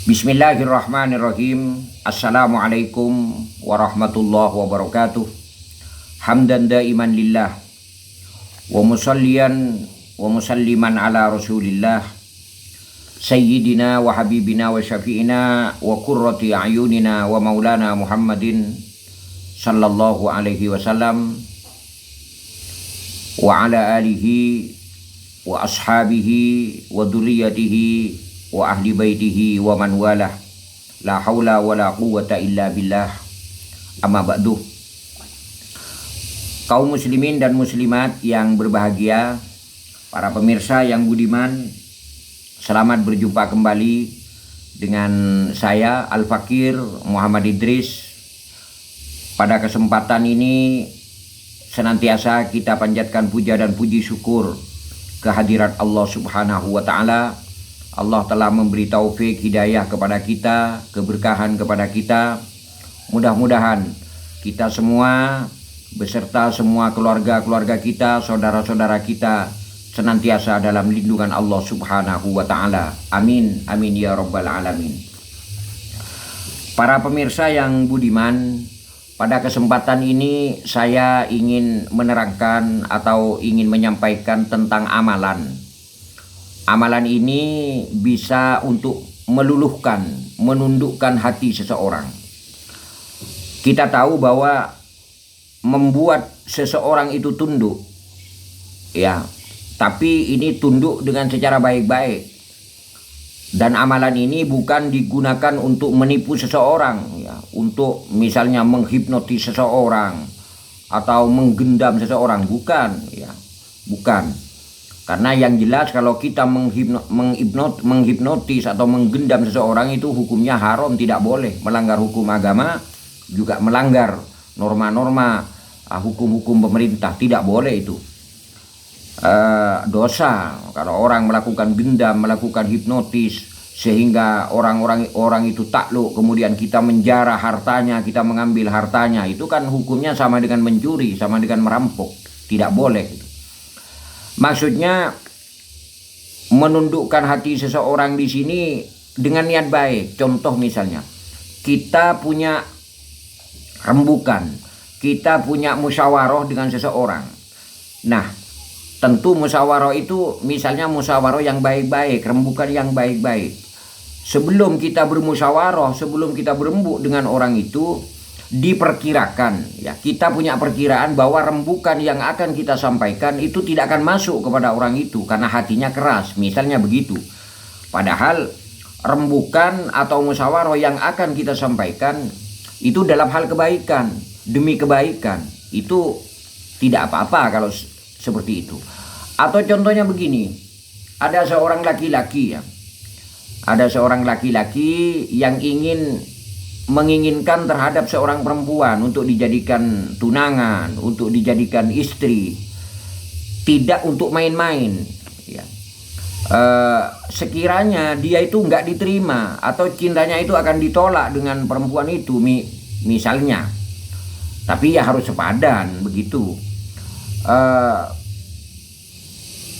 Bismillahirrahmanirrahim. Assalamualaikum warahmatullahi wabarakatuh. Hamdan daiman lillah wa musalliyan wa musalliman ala rasulillah Sayyidina wa habibina wa syafi'ina wa qurrati a'yunina wa maulana Muhammadin sallallahu alaihi wasallam wa ala alihi wa ashabihi wa dzurriyyatihi wa ahli baitihi wa man walah, la haula wa la quwwata illa billah, amma ba'du. Kaum muslimin dan muslimat yang berbahagia, para pemirsa yang budiman, selamat berjumpa kembali dengan saya Al-Fakir Muhammad Idris. Pada kesempatan ini senantiasa kita panjatkan puja dan puji syukur kehadirat Allah Subhanahu wa taala. Allah telah memberi taufik hidayah kepada kita, keberkahan kepada kita. Mudah-mudahan kita semua beserta semua keluarga-keluarga kita, saudara-saudara kita senantiasa dalam lindungan Allah Subhanahu wa taala. Amin, amin ya rabbal alamin. Para pemirsa yang budiman, pada kesempatan ini saya ingin menerangkan atau ingin menyampaikan tentang amalan. Amalan ini bisa untuk meluluhkan, menundukkan hati seseorang. Kita tahu bahwa membuat seseorang itu tunduk, ya, tapi ini tunduk dengan secara baik-baik. Dan amalan ini bukan digunakan untuk menipu seseorang, ya, untuk misalnya menghipnotis seseorang atau menggendam seseorang, bukan, ya, bukan. Karena yang jelas kalau kita menghipnotis atau menggendam seseorang itu hukumnya haram, tidak boleh, melanggar hukum agama, juga melanggar norma-norma hukum-hukum pemerintah, tidak boleh itu. Dosa kalau orang melakukan gendam, melakukan hipnotis sehingga orang itu takluk, kemudian kita menjarah hartanya, kita mengambil hartanya, itu kan hukumnya sama dengan mencuri, sama dengan merampok, tidak boleh itu. Maksudnya menundukkan hati seseorang di sini dengan niat baik. Contoh misalnya, kita punya rembukan, kita punya musyawarah dengan seseorang. Nah, tentu musyawarah itu misalnya musyawarah yang baik-baik, rembukan yang baik-baik. Sebelum kita bermusyawarah, sebelum kita berembuk dengan orang itu, diperkirakan, ya, kita punya perkiraan bahwa rembukan yang akan kita sampaikan itu tidak akan masuk kepada orang itu karena hatinya keras, misalnya begitu. Padahal rembukan atau musyawarah yang akan kita sampaikan itu dalam hal kebaikan, demi kebaikan, itu tidak apa-apa kalau seperti itu. Atau contohnya begini, ada seorang laki-laki, ya, ada seorang laki-laki yang menginginkan terhadap seorang perempuan untuk dijadikan tunangan, untuk dijadikan istri, tidak untuk main-main, ya. Sekiranya dia itu nggak diterima atau cintanya itu akan ditolak dengan perempuan itu, misalnya, tapi ya harus sepadan begitu.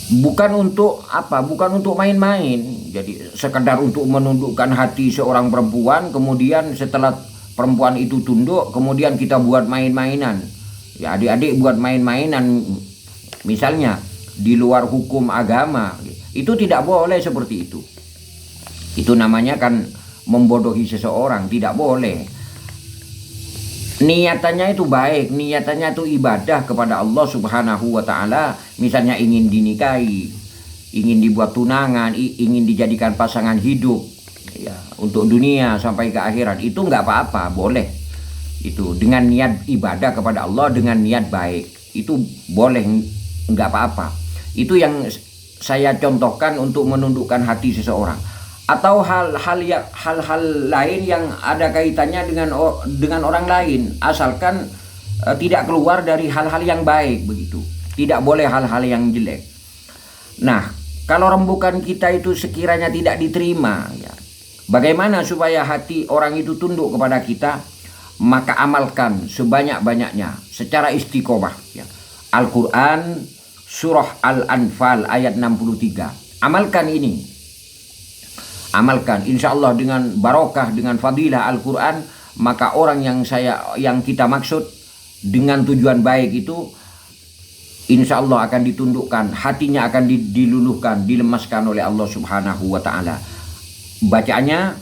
Bukan untuk apa? Bukan untuk main-main. Jadi sekedar untuk menundukkan hati seorang perempuan, kemudian setelah perempuan itu tunduk, kemudian kita buat main-mainan. Ya, adik-adik buat main-mainan misalnya di luar hukum agama. Itu tidak boleh seperti itu. Itu namanya kan membodohi seseorang, tidak boleh. Niatannya itu baik, niatannya itu ibadah kepada Allah Subhanahu wa taala, misalnya ingin dinikahi, ingin dibuat tunangan, ingin dijadikan pasangan hidup, ya, untuk dunia sampai ke akhirat, itu nggak apa-apa, boleh. Itu dengan niat ibadah kepada Allah, dengan niat baik, itu boleh, nggak apa-apa. Itu yang saya contohkan untuk menundukkan hati seseorang. Atau hal-hal lain yang ada kaitannya dengan orang lain, asalkan tidak keluar dari hal-hal yang baik begitu. Tidak boleh hal-hal yang jelek. Nah, kalau rembukan kita itu sekiranya tidak diterima, ya, bagaimana supaya hati orang itu tunduk kepada kita? Maka amalkan sebanyak-banyaknya secara istiqomah, ya. Al-Quran surah Al-Anfal ayat 63. Amalkan ini. amalkan. Insya Allah dengan barokah, dengan fadilah Al-Quran, maka orang yang kita maksud dengan tujuan baik itu insya Allah akan ditundukkan, hatinya akan diluluhkan, dilemaskan oleh Allah Subhanahu wa Ta'ala. Bacaannya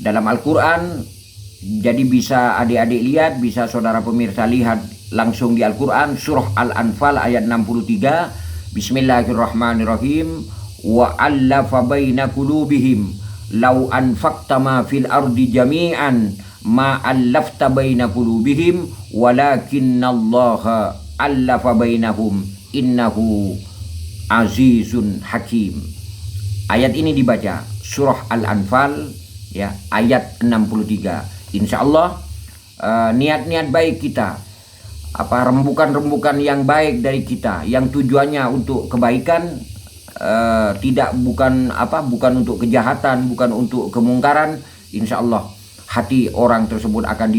dalam Al-Quran, jadi bisa adik-adik lihat, bisa saudara pemirsa lihat langsung di Al-Quran, surah Al-Anfal ayat 63. Bismillahirrahmanirrahim. Wa allafa baina qulubihim law anfaqta ma fil ardi jami'an ma allafta baina qulubihim walakinallaha allafa bainahum innahu azizun hakim. Ayat ini dibaca surah Al-Anfal ya, ayat 63. Insya Allah niat-niat baik kita, rembukan-rembukan yang baik dari kita, yang tujuannya untuk kebaikan, bukan untuk kejahatan, bukan untuk kemungkaran, insya Allah hati orang tersebut akan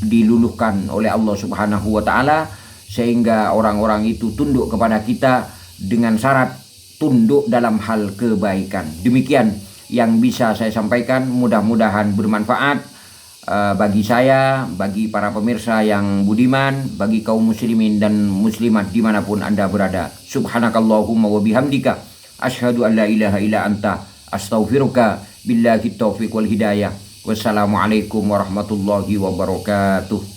diluluhkan oleh Allah Subhanahu wa Ta'ala, sehingga orang-orang itu tunduk kepada kita dengan syarat tunduk dalam hal kebaikan. Demikian yang bisa saya sampaikan, mudah-mudahan bermanfaat bagi saya, bagi para pemirsa yang budiman, bagi kaum muslimin dan muslimat dimanapun Anda berada. Subhanakallahumma wa bihamdika asyhadu an la ilaha illa anta astaghfiruka billahi taufiq wal hidayah. Wassalamualaikum warahmatullahi wabarakatuh.